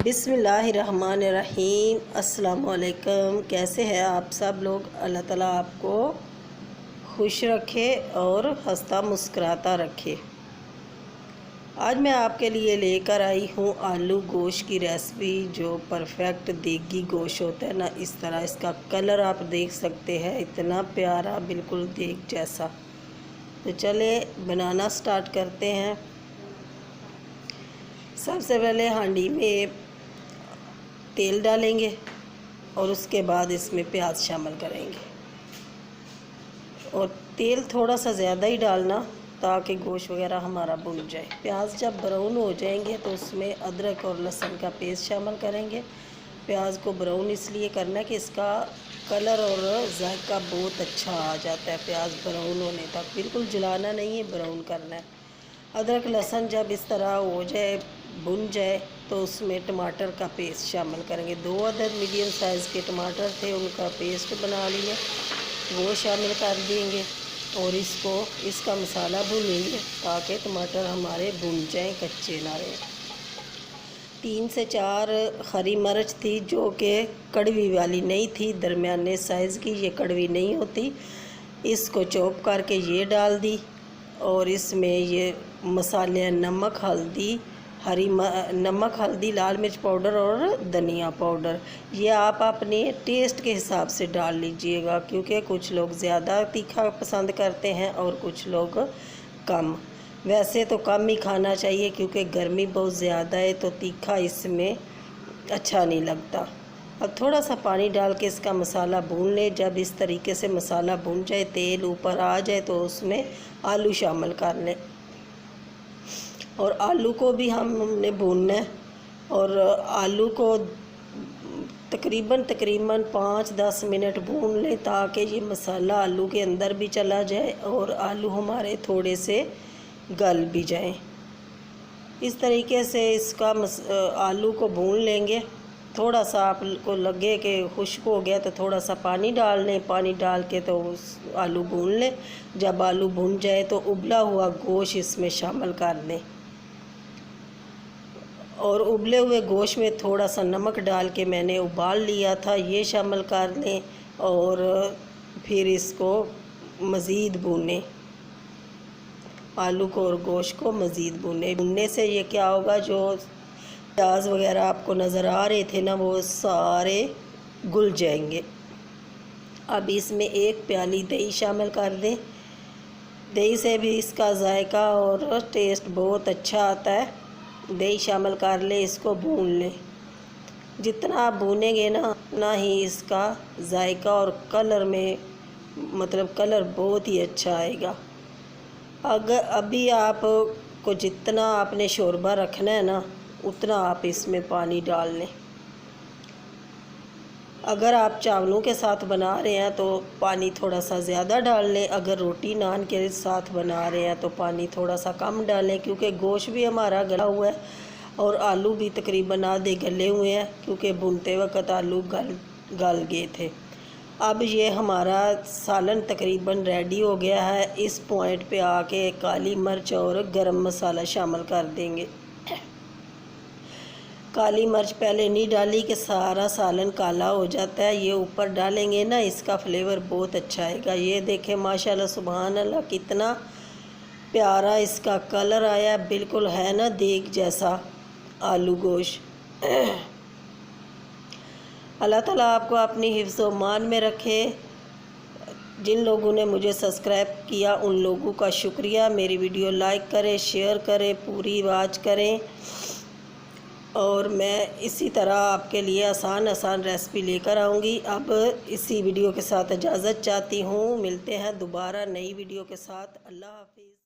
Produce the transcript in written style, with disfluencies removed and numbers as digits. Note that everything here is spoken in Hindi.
बिस्मिल्लाहिर्रहमानिर्रहीम। अस्सलामुअलैकुम। कैसे हैं आप सब लोग? अल्लाह ताला आपको खुश रखे और हंसता मुस्कुराता रखे। आज मैं आपके लिए लेकर आई हूँ आलू गोश्त की रेसिपी, जो परफेक्ट देगी गोश्त होता है ना, इस तरह इसका कलर आप देख सकते हैं, इतना प्यारा, बिल्कुल देग जैसा। तो चले बनाना स्टार्ट करते हैं। सबसे पहले हांडी में तेल डालेंगे और उसके बाद इसमें प्याज शामिल करेंगे। और तेल थोड़ा सा ज़्यादा ही डालना ताकि गोश्त वगैरह हमारा भुन जाए। प्याज जब ब्राउन हो जाएंगे तो उसमें अदरक और लहसुन का पेस्ट शामिल करेंगे। प्याज को ब्राउन इसलिए करना है कि इसका कलर और जायका बहुत अच्छा आ जाता है प्याज ब्राउन होने तक। बिल्कुल जलाना नहीं है, ब्राउन करना है। अदरक लहसुन जब इस तरह हो जाए, भुन जाए, तो उसमें टमाटर का पेस्ट शामिल करेंगे। 2 अदद मीडियम साइज़ के टमाटर थे, उनका पेस्ट बना लिया, वो शामिल कर देंगे। और इसका मसाला भूनेंगे ताकि टमाटर हमारे भुन जाएं, कच्चे ना रहें। 3 से 4 हरी मिर्च थी, जो कि कड़वी वाली नहीं थी, दरमियाने साइज़ की, ये कड़वी नहीं होती। इसको चॉप करके ये डाल दी। और इसमें ये मसाले नमक हल्दी, लाल मिर्च पाउडर और धनिया पाउडर, ये आप अपने टेस्ट के हिसाब से डाल लीजिएगा, क्योंकि कुछ लोग ज़्यादा तीखा पसंद करते हैं और कुछ लोग कम। वैसे तो कम ही खाना चाहिए, क्योंकि गर्मी बहुत ज़्यादा है, तो तीखा इसमें अच्छा नहीं लगता। अब थोड़ा सा पानी डाल के इसका मसाला भून ले। जब इस तरीके से मसाला भून जाए, तेल ऊपर आ जाए, तो उसमें आलू शामिल कर लें। और आलू को भी हमने भूनना है। और आलू को तकरीबन 5-10 मिनट भून लें, ताकि ये मसाला आलू के अंदर भी चला जाए और आलू हमारे थोड़े से गल भी जाएं। इस तरीके से इसका आलू को भून लेंगे। थोड़ा सा आपको लगे कि खुश्क हो गया तो थोड़ा सा पानी डाल लें। पानी डाल के तो आलू भून लें। जब आलू भून जाए तो उबला हुआ गोश्त इसमें शामिल कर लें। और उबले हुए गोश्त में थोड़ा सा नमक डाल के मैंने उबाल लिया था, ये शामिल कर लें। और फिर इसको मज़ीद भूनें, आलू को और गोश्त को मज़ीद भूनने से ये क्या होगा, जो प्याज वगैरह आपको नज़र आ रहे थे ना, वो सारे घुल जाएंगे। अब इसमें 1 प्याली दही शामिल कर दें। दही से भी इसका जायका और टेस्ट बहुत अच्छा आता है। दही शामिल कर लें, इसको भून लें। जितना आप भूनेंगे ना, उतना ही इसका जायका और कलर में कलर बहुत ही अच्छा आएगा। अगर अभी आपको जितना आपने शोरबा रखना है ना, उतना आप इसमें पानी डाल लें। अगर आप चावलों के साथ बना रहे हैं तो पानी थोड़ा सा ज़्यादा डाल लें। अगर रोटी नान के साथ बना रहे हैं तो पानी थोड़ा सा कम डालें, क्योंकि गोश्त भी हमारा गला हुआ है और आलू भी तकरीबन आधे गले हुए हैं, क्योंकि भूनते वक्त आलू गल गए थे। अब ये हमारा सालन तकरीबन रेडी हो गया है। इस पॉइंट पे आके काली मिर्च और गरम मसाला शामिल कर देंगे। काली मिर्च पहले नहीं डाली कि सारा सालन काला हो जाता है, ये ऊपर डालेंगे ना, इसका फ्लेवर बहुत अच्छा आएगा। ये देखें माशाल्लाह सुभान अल्लाह, कितना प्यारा इसका कलर आया, बिल्कुल है ना देग जैसा आलू गोश्त। अल्लाह ताला आपको अपनी हिफ्ज़ व मान में रखे। जिन लोगों ने मुझे सब्सक्राइब किया उन लोगों का शुक्रिया। मेरी वीडियो लाइक करें, शेयर करें, पूरी वॉच करें। और मैं इसी तरह आपके लिए आसान रेसिपी लेकर आऊँगी। अब इसी वीडियो के साथ इजाज़त चाहती हूँ। मिलते हैं दोबारा नई वीडियो के साथ। अल्लाह हाफिज़।